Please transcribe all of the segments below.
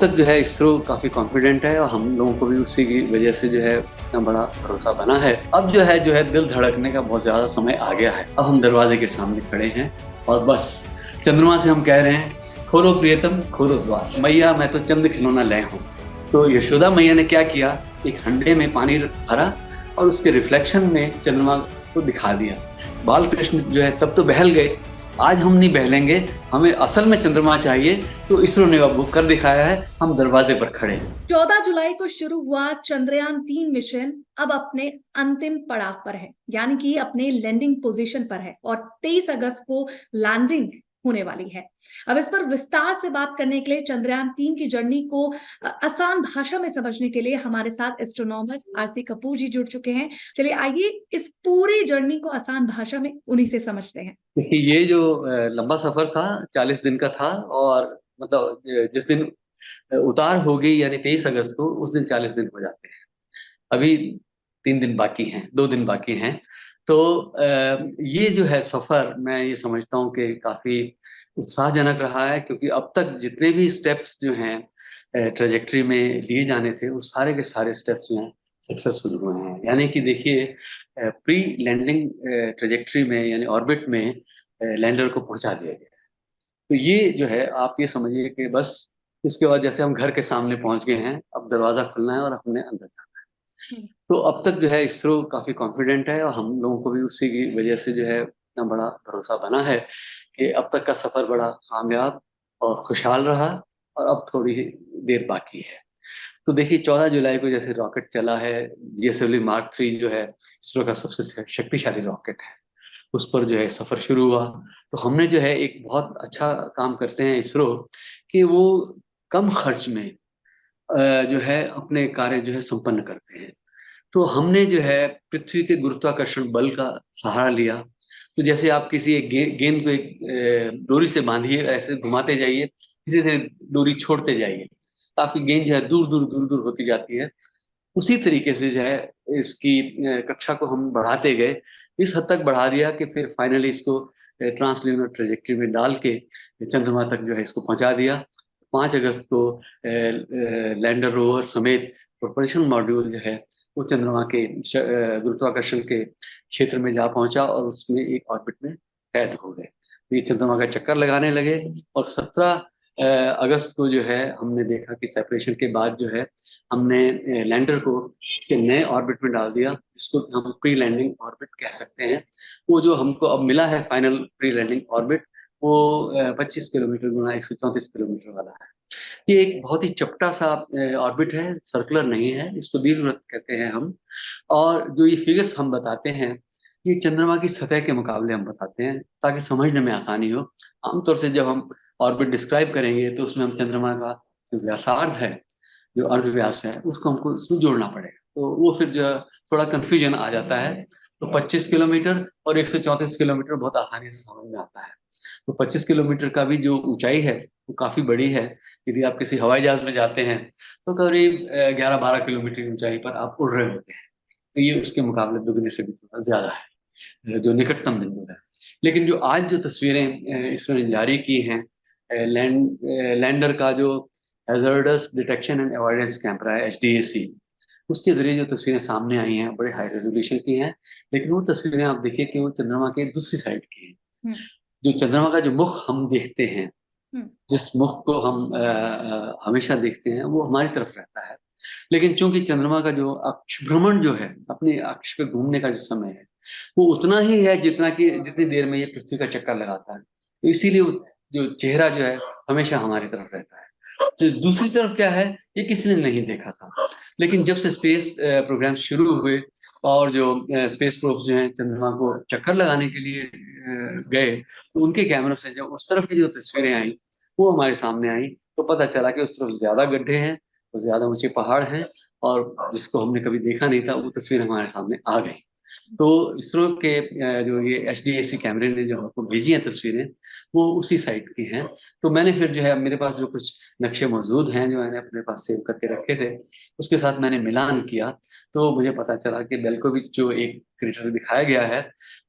तक जो है इसरो काफ़ी कॉन्फिडेंट है और हम लोगों को भी उसी की वजह से जो है इतना बड़ा भरोसा बना है। अब जो है दिल धड़कने का बहुत ज़्यादा समय आ गया है। अब हम दरवाजे के सामने खड़े हैं और बस चंद्रमा से हम कह रहे हैं, खोलो प्रियतम खोलो द्वार, मैया मैं तो चंद खिलौना ले हूँ। तो यशोदा मैया ने क्या किया, एक हंडे में पानी भरा और उसके रिफ्लेक्शन में चंद्रमा को दिखा दिया। बाल कृष्ण जो है तब तो बहल गए, आज हम नहीं बहलेंगे, हमें असल में चंद्रमा चाहिए, तो इसरो ने अब बुक कर दिखाया है, हम दरवाजे पर खड़े हैं। 14 जुलाई को शुरू हुआ चंद्रयान-3 मिशन अब अपने अंतिम पड़ाव पर है, यानी कि अपने लैंडिंग पोजीशन पर है और 23 अगस्त को लैंडिंग होने वाली है। अब इस पर विस्तार से बात करने के लिए चंद्रयान-3 की जर्नी को आसान भाषा में समझने के लिए हमारे साथ एस्ट्रोनॉमर आरसी कपूर जी जुड़ चुके हैं। चलिए आइए इस पूरी जर्नी को आसान भाषा में उन्हीं से समझते हैं। देखिए ये जो लंबा सफर था 40 दिन का था और मतलब जिस दिन उतार होगी यानी 23 अगस्त को उस दिन 40 दिन हो जाते हैं। अभी 3 दिन बाकी हैं, 2 दिन बाकी हैं। तो ये जो है सफ़र मैं ये समझता हूँ कि काफ़ी उत्साहजनक रहा है क्योंकि अब तक जितने भी स्टेप्स जो हैं ट्रैजेक्टरी में लिए जाने थे, वो सारे के सारे स्टेप्स जो हैं सक्सेसफुल हुए हैं। यानी कि देखिए प्री लैंडिंग ट्रैजेक्टरी में यानी ऑर्बिट में लैंडर को पहुँचा दिया गया। तो ये जो है आप ये समझिए कि बस इसके बाद जैसे हम घर के सामने पहुँच गए हैं, अब दरवाज़ा खुलना है और हमने अंदर जाना है। तो अब तक जो है इसरो काफ़ी कॉन्फिडेंट है और हम लोगों को भी उसी की वजह से जो है इतना बड़ा भरोसा बना है कि अब तक का सफ़र बड़ा कामयाब और खुशहाल रहा और अब थोड़ी ही देर बाकी है। तो देखिए 14 जुलाई को जैसे रॉकेट चला है, जीएसएलवी मार्क 3 जो है इसरो का सबसे शक्तिशाली रॉकेट है। उस पर जो है सफ़र शुरू हुआ। तो हमने जो है एक बहुत अच्छा काम करते हैं इसरो कि वो कम खर्च में जो है अपने कार्य जो है संपन्न करते हैं। तो हमने जो है पृथ्वी के गुरुत्वाकर्षण बल का सहारा लिया। तो जैसे आप किसी एक गेंद को एक डोरी से बाँधिए, ऐसे घुमाते जाइए, धीरे-धीरे डोरी छोड़ते जाइए। तो आपकी गेंद जो है दूर-दूर, दूर-दूर होती जाती है। उसी तरीके से जो है इसकी कक्षा को हम बढ़ाते गए। इस हद तक बढ़ा दिया कि फिर फाइनली इसको ट्रांसल्यूनर ट्रैजेक्टरी में डाल के चंद्रमा तक जो है इसको पहुँचा दिया। 5 अगस्त को लैंडर रोवर समेत प्रोपल्शन मॉड्यूल जो है वो चंद्रमा के गुरुत्वाकर्षण के क्षेत्र में जा पहुँचा और उसमें एक ऑर्बिट में कैद हो गए। तो ये चंद्रमा का चक्कर लगाने लगे और 17 अगस्त को जो है हमने देखा कि सेपरेशन के बाद जो है हमने लैंडर को उसके नए ऑर्बिट में डाल दिया, जिसको हम प्री लैंडिंग ऑर्बिट कह सकते हैं। वो जो हमको अब मिला है फाइनल प्री लैंडिंग ऑर्बिट, वो 25 किलोमीटर गुणा 134 किलोमीटर वाला है। ये एक बहुत ही चपटा-सा ऑर्बिट है, सर्कुलर नहीं है, इसको दीर्घवृत्त कहते हैं हम। और जो ये फिगर्स हम बताते हैं, ये चंद्रमा की सतह के मुकाबले हम बताते हैं, ताकि समझने में आसानी हो। आमतौर से जब हम ऑर्बिट डिस्क्राइब करेंगे, तो उसमें हम चंद्रमा का जो व्यासार्ध है, जो अर्धव्यास है, उसको हमको इसमें जोड़ना पड़ेगा। तो वो फिर जो है थोड़ा कन्फ्यूजन आ जाता है। तो 25 किलोमीटर और 134 किलोमीटर बहुत आसानी से समझ में आता है। तो 25 किलोमीटर का भी जो ऊँचाई है, वो काफ़ी बड़ी है। यदि आप किसी हवाई जहाज़ में जाते हैं, तो करीब 11-12 किलोमीटर की ऊँचाई पर आप उड़ रहे होते हैं। तो ये उसके मुकाबले दुगने से भी थोड़ा ज़्यादा है, जो निकटतम बिंदु है। लेकिन जो आज जो तस्वीरें इसरो ने जारी की हैं, लैंडर का जो hazardous detection and avoidance camera है एचडीएसी, उसके ज़रिए जो तस्वीरें सामने आई हैं, बड़े हाई रेज़ोल्यूशन की हैं। लेकिन वो तस्वीरें आप देखिए कि वो चंद्रमा के दूसरी साइड की हैं। जो चंद्रमा का जो मुख हम देखते हैं, जिस मुख को हम हमेशा देखते हैं, वो हमारी तरफ रहता है। लेकिन चूँकि चंद्रमा का जो अक्ष भ्रमण जो है, अपने अक्ष पे घूमने का जो समय है, वो उतना ही है जितना कि जितनी देर में ये पृथ्वी का चक्कर लगाता है। तो इसीलिए वो जो चेहरा जो है, हमेशा हमारी तरफ रहता है। तो दूसरी तरफ क्या है, ये किसी ने नहीं देखा था। लेकिन जब से स्पेस प्रोग्राम शुरू हुए और जो स्पेस प्रोब्स जो हैं चंद्रमा को चक्कर लगाने के लिए गए, तो उनके कैमरों से जब उस तरफ की जो तस्वीरें आई, वो हमारे सामने आई, तो पता चला कि उस तरफ ज़्यादा गड्ढे हैं, और ज़्यादा ऊँचे पहाड़ हैं और जिसको हमने कभी देखा नहीं था, वो तस्वीर हमारे सामने आ गई। तो इसरो के जो ये एचडीएसी कैमरे ने जो हमको भेजी हैं तस्वीरें, वो उसी साइट की हैं। तो मैंने फिर जो है मेरे पास जो कुछ नक्शे मौजूद हैं, जो मैंने अपने पास सेव करके रखे थे, उसके साथ मैंने मिलान किया, तो मुझे पता चला कि बेल्कोविच जो एक क्रेटर दिखाया गया है,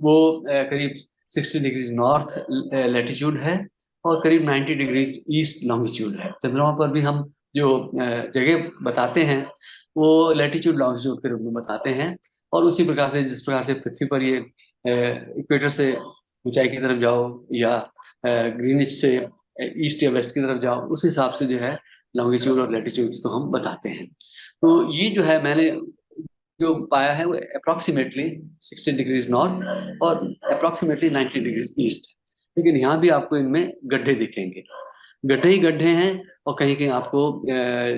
वो करीब 60 डिग्रीज़ नॉर्थ लैटीट्यूड है और करीब 90 डिग्रीज़ ईस्ट लॉन्गिट्यूड है। चंद्रमा पर भी हम जो जगह बताते हैं वो लैटिट्यूड लॉन्गिट्यूड के रूप में बताते हैं। और उसी प्रकार से जिस प्रकार से पृथ्वी पर ये इक्वेटर से ऊंचाई की तरफ जाओ या ग्रीनिच से ईस्ट या वेस्ट की तरफ जाओ, उस हिसाब से जो है लॉन्गिट्यूड और लैटिट्यूड्स को हम बताते हैं। तो ये जो है मैंने जो पाया है वो अप्रोक्सीमेटली 60 डिग्रीज नॉर्थ और अप्रोक्सीमेटली 90 डिग्रीज ईस्ट। लेकिन यहाँ भी आपको इनमें गड्ढे दिखेंगे, गड्ढे ही गड्ढे हैं। और कहीं कहीं आपको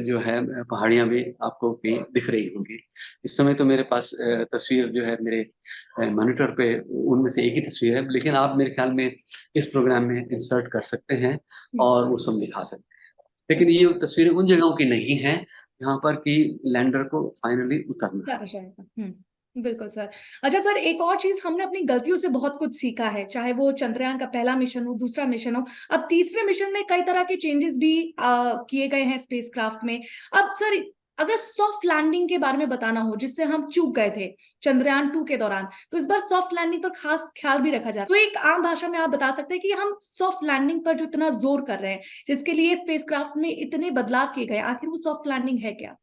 जो है पहाड़ियां भी आपको कहीं दिख रही होंगी। इस समय तो मेरे पास तस्वीर जो है मेरे मॉनिटर पे उनमें से एक ही तस्वीर है, लेकिन आप मेरे ख्याल में इस प्रोग्राम में इंसर्ट कर सकते हैं और वो सब दिखा सकते हैं। लेकिन ये तस्वीरें उन जगहों की नहीं है जहाँ पर कि लैंडर को फाइनली उतरना है। जाएगा। बिल्कुल सर। अच्छा सर, एक और चीज, हमने अपनी गलतियों से बहुत कुछ सीखा है, चाहे वो चंद्रयान का पहला मिशन हो, दूसरा मिशन हो, अब तीसरे मिशन में कई तरह के चेंजेस भी किए गए हैं स्पेसक्राफ्ट में। अब सर, अगर सॉफ्ट लैंडिंग के बारे में बताना हो, जिससे हम चूक गए थे चंद्रयान 2 के दौरान, तो इस बार सॉफ्ट लैंडिंग पर खास ख्याल भी रखा जाए, तो एक आम भाषा में आप बता सकते हैं कि हम सॉफ्ट लैंडिंग पर जो इतना जोर कर रहे हैं, जिसके लिए स्पेसक्राफ्ट में इतने बदलाव किए गए, आखिर वो सॉफ्ट लैंडिंग है क्या?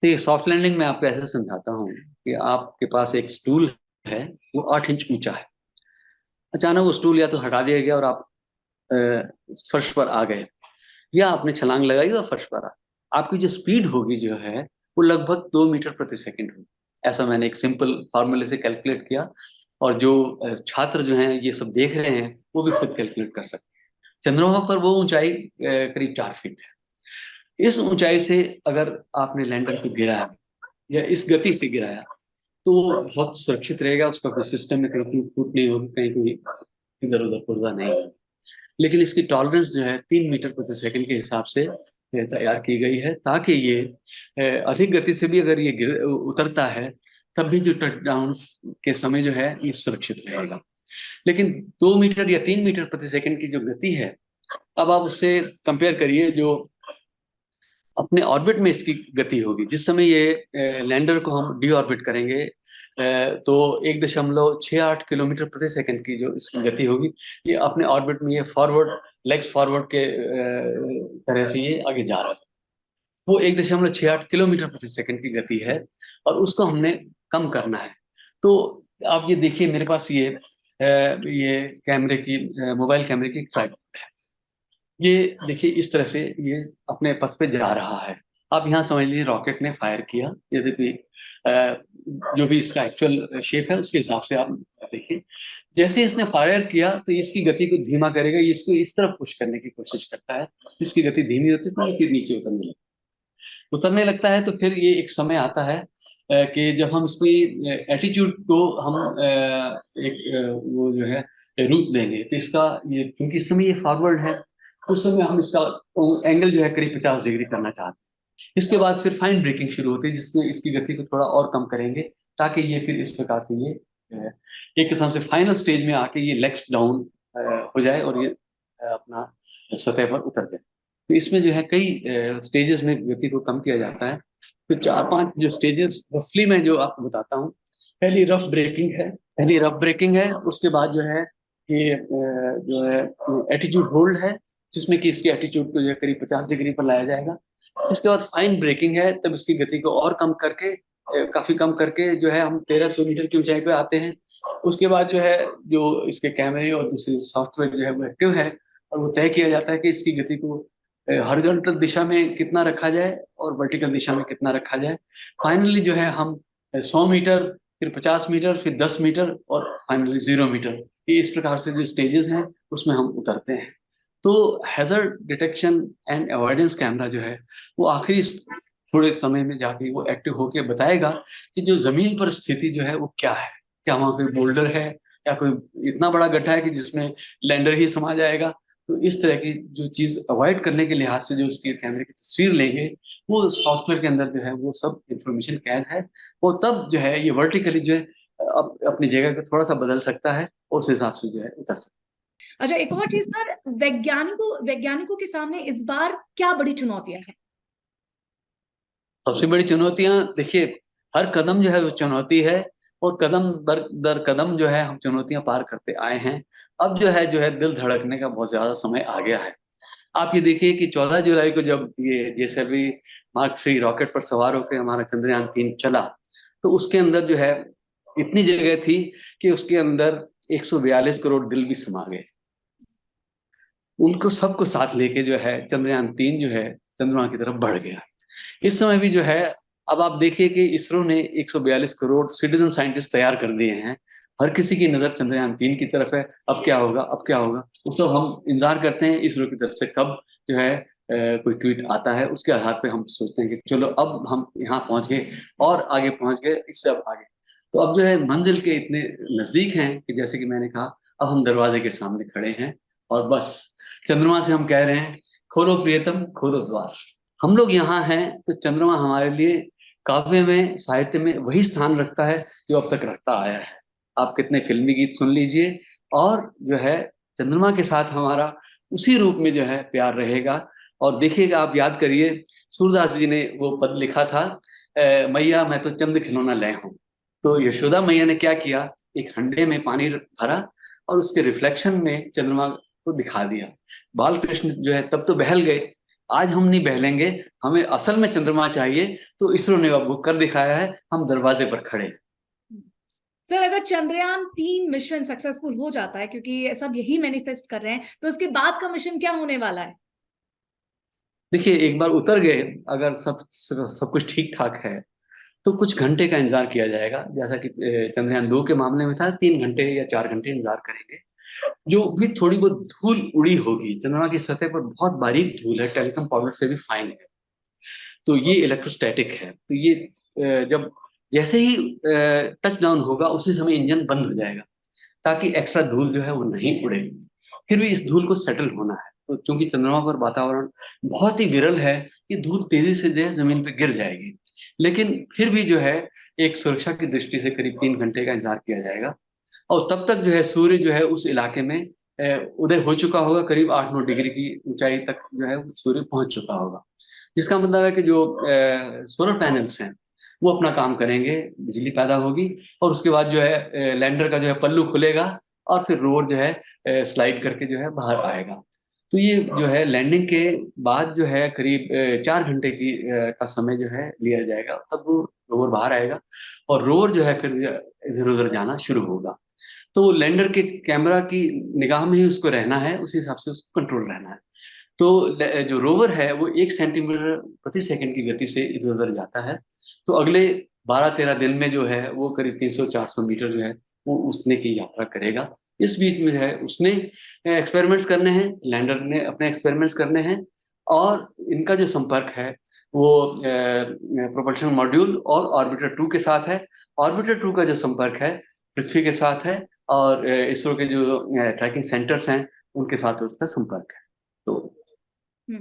देखिए, सॉफ्ट लैंडिंग में आपको ऐसे समझाता हूँ कि आपके पास एक स्टूल है, वो 8 इंच ऊंचा है। अचानक वो स्टूल या तो हटा दिया गया और आप अ, फर्श पर आ गए, या आपने छलांग लगाई और फर्श पर आ, आपकी जो स्पीड होगी जो है वो लगभग 2 मीटर प्रति सेकंड होगी। ऐसा मैंने एक सिंपल फार्मूले से कैलकुलेट किया। और जो छात्र जो हैं ये सब देख रहे हैं वो भी खुद कैलकुलेट कर सकते हैं। चंद्रमा पर वो ऊंचाई करीब 4 फीट है। इस ऊंचाई से अगर आपने लैंडर को गिराया या इस गति से गिराया तो वो बहुत सुरक्षित रहेगा, उसका कोई सिस्टम में कहीं कोई फूट नहीं होगी, कहीं कोई इधर उधर पुर्जा नहीं होगी। लेकिन इसकी टॉलरेंस जो है 3 मीटर प्रति सेकंड के हिसाब से तैयार की गई है, ताकि ये अधिक गति से भी अगर ये उतरता है तब भी जो टचडाउन के समय जो है ये सुरक्षित रहेगा। लेकिन 2 मीटर या 3 मीटर प्रति सेकंड की जो गति है, अब आप उससे कंपेयर करिए जो अपने ऑर्बिट में इसकी गति होगी। जिस समय ये लैंडर को हम डी ऑर्बिट करेंगे तो 1.68 किलोमीटर प्रति सेकंड की जो इसकी गति होगी, ये अपने ऑर्बिट में ये फॉरवर्ड लेग्स फॉरवर्ड के तरह से ये आगे जा रहा है। वो 1.68 किलोमीटर प्रति सेकंड की गति है और उसको हमने कम करना है। तो आप ये देखिए, मेरे पास ये कैमरे की मोबाइल कैमरे की ट्राइपॉड है। ये देखिए इस तरह से ये अपने पथ पे जा रहा है। आप यहाँ समझ लीजिए रॉकेट ने फायर किया, यद्यपि जो भी इसका एक्चुअल शेप है उसके हिसाब से आप देखिए। जैसे इसने फायर किया तो इसकी गति को धीमा करेगा, ये इसको इस तरफ पुश करने की कोशिश करता है। इसकी गति धीमी होती है तो फिर नीचे उतरने लगता है। तो फिर ये एक समय आता है कि जब हम इसकी एटीट्यूड को हम वो जो है रूप देंगे, तो इसका ये क्योंकि इस समय ये फॉरवर्ड है, उस समय हम इसका एंगल जो है करीब 50 डिग्री करना चाहते हैं। इसके बाद फिर फाइन ब्रेकिंग शुरू होती है, जिसमें इसकी गति को थोड़ा और कम करेंगे, ताकि ये फिर इस प्रकार से ये एक किस्म से फाइनल स्टेज में आके ये लेग्स डाउन हो जाए और ये अपना सतह पर उतर जाए। तो इसमें जो है कई स्टेजेस में गति को कम किया जाता है। तो 4-5 जो स्टेजेस रफली मैं जो आपको बताता हूँ। पहली रफ ब्रेकिंग है, उसके बाद जो है ये जो है एटीट्यूड होल्ड है, जिसमें कि इसकी एटीट्यूड को जो है करीब 50 डिग्री पर लाया जाएगा। इसके बाद फाइन ब्रेकिंग है, तब इसकी गति को और कम करके काफी कम करके जो है हम 1300 मीटर की ऊंचाई पे आते हैं। उसके बाद जो है जो इसके कैमरे और दूसरे सॉफ्टवेयर जो है वो एक्टिव है, और वो तय किया जाता है कि इसकी गति को हॉरिजॉन्टल दिशा में कितना रखा जाए और वर्टिकल दिशा में कितना रखा जाए। फाइनली जो है हम 100 मीटर, फिर 50 मीटर, फिर 10 मीटर और फाइनली 0 मीटर, ये इस प्रकार से जो स्टेजेस हैं उसमें हम उतरते हैं। तो hazard detection and avoidance camera जो है वो आखिरी थोड़े समय में जाके वो एक्टिव होके बताएगा कि जो जमीन पर स्थिति जो है वो क्या है। क्या वहाँ कोई बोल्डर है, या कोई इतना बड़ा गड्ढा है कि जिसमें लैंडर ही समा जाएगा। तो इस तरह की जो चीज अवॉइड करने के लिहाज से जो उसकी कैमरे की तस्वीर लेंगे, वो सॉफ्टवेयर के अंदर जो है वो सब इंफॉर्मेशन कैद है। वो तब जो है ये वर्टिकली जो है अपनी जगह को थोड़ा सा बदल सकता है, उस हिसाब से जो है उतर सकता है। अच्छा, एक और चीज सर, वैज्ञानिकों के सामने इस बार क्या बड़ी चुनौतियां हैं? सबसे बड़ी चुनौतियां देखिए, हर कदम जो है वो चुनौती है, और कदम दर दर कदम जो है हम चुनौतियां पार करते आए हैं। अब जो है दिल धड़कने का बहुत ज्यादा समय आ गया है। आप ये देखिए कि 14 जुलाई को जब ये जेएसएलवी मार्क 3 रॉकेट पर सवार होकर हमारा चंद्रयान 3 चला, तो उसके अंदर जो है इतनी जगह थी कि उसके अंदर 142 करोड़ दिल भी समा गए। उनको सबको साथ लेके जो है चंद्रयान 3 जो है चंद्रमा की तरफ बढ़ गया। इस समय भी जो है, अब आप देखिए कि इसरो ने 142 करोड़ सिटीजन साइंटिस्ट तैयार कर दिए हैं। हर किसी की नजर चंद्रयान 3 की तरफ है। अब क्या होगा, अब क्या होगा, वो सब हम इंतजार करते हैं इसरो की तरफ से कब जो है कोई ट्वीट आता है, उसके आधार पे हम सोचते हैं कि चलो अब हम यहाँ पहुंच गए और आगे पहुंच गए, इससे अब आगे। तो अब जो है मंजिल के इतने नजदीक हैं कि जैसे कि मैंने कहा, अब हम दरवाजे के सामने खड़े हैं और बस चंद्रमा से हम कह रहे हैं, खोलो प्रियतम खोलो द्वार। हम लोग यहाँ हैं तो चंद्रमा हमारे लिए काव्य में, साहित्य में वही स्थान रखता है जो अब तक रखता आया है। आप कितने फिल्मी गीत सुन लीजिए, और जो है चंद्रमा के साथ हमारा उसी रूप में जो है प्यार रहेगा। और देखिएगा, आप याद करिए, सूरदास जी ने वो पद लिखा था, मैया मैं तो चंद खिलौना ले हूं। तो यशोदा मैया ने क्या किया, एक हंडे में पानी भरा और उसके रिफ्लेक्शन में चंद्रमा को दिखा दिया। बाल कृष्ण जो है तब तो बहल गए, आज हम नहीं बहलेंगे, हमें असल में चंद्रमा चाहिए। तो इसरो ने अब वो कर दिखाया है, हम दरवाजे पर खड़े हैं। सर, अगर चंद्रयान 3 मिशन सक्सेसफुल हो जाता है, क्योंकि सब यही मैनिफेस्ट कर रहे हैं, तो उसके बाद का मिशन क्या होने वाला है? देखिए, एक बार उतर गए, अगर सब कुछ ठीक ठाक है, तो कुछ घंटे का इंतजार किया जाएगा। जैसा कि चंद्रयान 2 के मामले में था, 3 घंटे या 4 घंटे इंतजार करेंगे। जो भी थोड़ी बहुत धूल उड़ी होगी, चंद्रमा की सतह पर बहुत बारीक धूल है, टेलीकॉम पाउडर से भी फाइन है, तो ये इलेक्ट्रोस्टैटिक है। तो ये जब जैसे ही टच डाउन होगा, उसी समय इंजन बंद हो जाएगा, ताकि एक्स्ट्रा धूल जो है वो नहीं उड़े। फिर भी इस धूल को सेटल होना है, तो चूंकि चंद्रमा पर वातावरण बहुत ही विरल है, ये धूल तेजी से जो है जमीन पे गिर जाएगी। लेकिन फिर भी जो है एक सुरक्षा की दृष्टि से करीब 3 घंटे का इंतजार किया जाएगा। और तब तक जो है सूर्य जो है उस इलाके में उदय हो चुका होगा, करीब 8-9 डिग्री की ऊंचाई तक जो है सूर्य पहुंच चुका होगा। जिसका मतलब है कि जो सोलर पैनल्स हैं वो अपना काम करेंगे, बिजली पैदा होगी, और उसके बाद जो है लैंडर का जो है पल्लू खुलेगा, और फिर रोवर जो है स्लाइड करके जो है बाहर आएगा। तो ये जो है लैंडिंग के बाद जो है करीब 4 घंटे का समय जो है लिया जाएगा, तब वो रोवर बाहर आएगा, और रोवर जो है फिर इधर उधर जाना शुरू होगा। तो वो लैंडर के कैमरा की निगाह में ही उसको रहना है, उसी हिसाब से उसको कंट्रोल रहना है। तो जो रोवर है वो 1 सेंटीमीटर प्रति सेकंड की गति से इधर उधर जाता है। तो अगले 12-13 दिन में जो है वो करीब 300-400 मीटर जो है वो उसने की यात्रा करेगा। इस बीच में है उसने एक्सपेरिमेंट्स करने हैं, लैंडर ने अपने एक्सपेरिमेंट्स करने हैं, और इनका जो संपर्क है वो प्रोपल्शन मॉड्यूल और ऑर्बिटर 2 के साथ है। ऑर्बिटर 2 का जो संपर्क है पृथ्वी के साथ है, और इसरो के जो ट्रैकिंग सेंटर्स हैं उनके साथ उसका संपर्क है। तो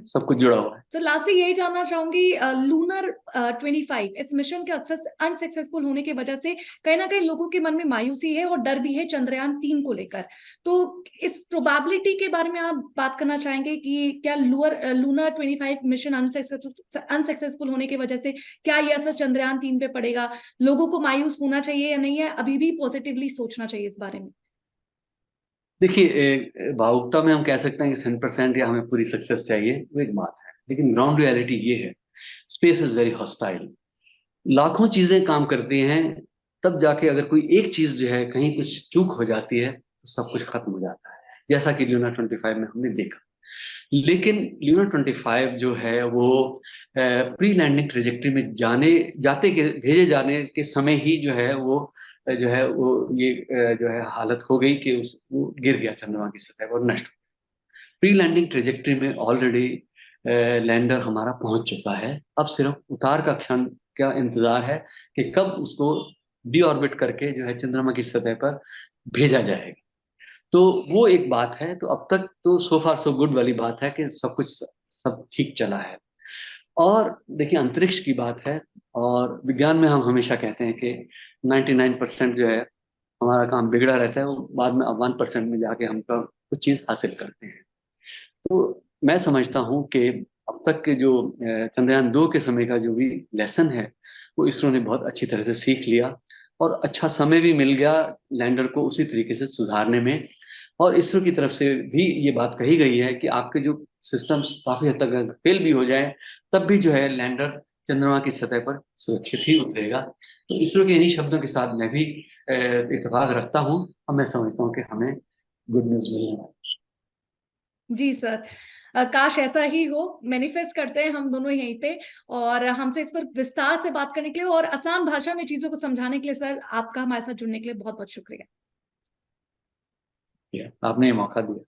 सब कुछ जुड़ा हुआ है। तो लास्टली यही जानना चाहूंगी, लूनर 25 इस मिशन के अनसक्सेसफुल होने की वजह से कहीं ना कहीं लोगों के मन में मायूसी है और डर भी है चंद्रयान 3 को लेकर। तो इस प्रोबेबिलिटी के बारे में आप बात करना चाहेंगे कि क्या लूनर 25 मिशन अनसक्सेसफुल होने की वजह से क्या ये असर चंद्रयान 3 पे पड़ेगा? लोगों को मायूस होना चाहिए या नहीं है, अभी भी पॉजिटिवली सोचना चाहिए इस बारे में? देखिए, भावुकता में हम कह सकते हैं कि 100% या हमें पूरी सक्सेस चाहिए, वो एक बात है, लेकिन ग्राउंड रियलिटी ये है, स्पेस इज वेरी हॉस्टाइल। लाखों चीजें काम करती हैं, तब जाके अगर कोई एक चीज जो है कहीं कुछ चूक हो जाती है तो सब कुछ खत्म हो जाता है, जैसा कि ल्यूना 25 में हमने देखा। लेकिन ल्यूना 25 जो है वो प्री लैंडिंग ट्रेजेक्ट्री में भेजे जाने के समय ही जो है जो है वो ये जो है हालत हो गई कि वो गिर गया चंद्रमा की सतह पर, नष्ट। प्री लैंडिंग ट्रेजेक्ट्री में ऑलरेडी लैंडर हमारा पहुंच चुका है। अब सिर्फ उतार का क्षण का इंतजार है कि कब उसको डीऑर्बिट करके जो है चंद्रमा की सतह पर भेजा जाएगा। तो वो एक बात है। तो अब तक तो सो फार सो गुड वाली बात है कि सब ठीक चला है। और देखिए, अंतरिक्ष की बात है, और विज्ञान में हम हमेशा कहते हैं कि 99% जो है हमारा काम बिगड़ा रहता है, वो बाद में 1% में जाके हम कुछ चीज हासिल करते हैं। तो मैं समझता हूँ कि अब तक के जो चंद्रयान 2 के समय का जो भी लेसन है, वो इसरो ने बहुत अच्छी तरह से सीख लिया, और अच्छा समय भी मिल गया लैंडर को उसी तरीके से सुधारने में। और इसरो की तरफ से भी ये बात कही गई है कि आपके जो सिस्टम्स काफी हद तक फेल भी हो जाए, तब भी जो है लैंडर चंद्रमा की सतह पर सुरक्षित ही उतरेगा। तो इसरो के इन्हीं शब्दों के साथ मैं भी इत्तेफाक रखता हूँ और मैं समझता हूँ कि हमें गुड न्यूज मिलने वाली है। जी सर, काश ऐसा ही हो। मैनिफेस्ट करते हैं हम दोनों यहीं पे। और हमसे इस पर विस्तार से बात करने के लिए और आसान भाषा में चीजों को समझाने के लिए सर, आपका हमारे साथ जुड़ने के लिए बहुत बहुत शुक्रिया। आपने ये मौका दिया।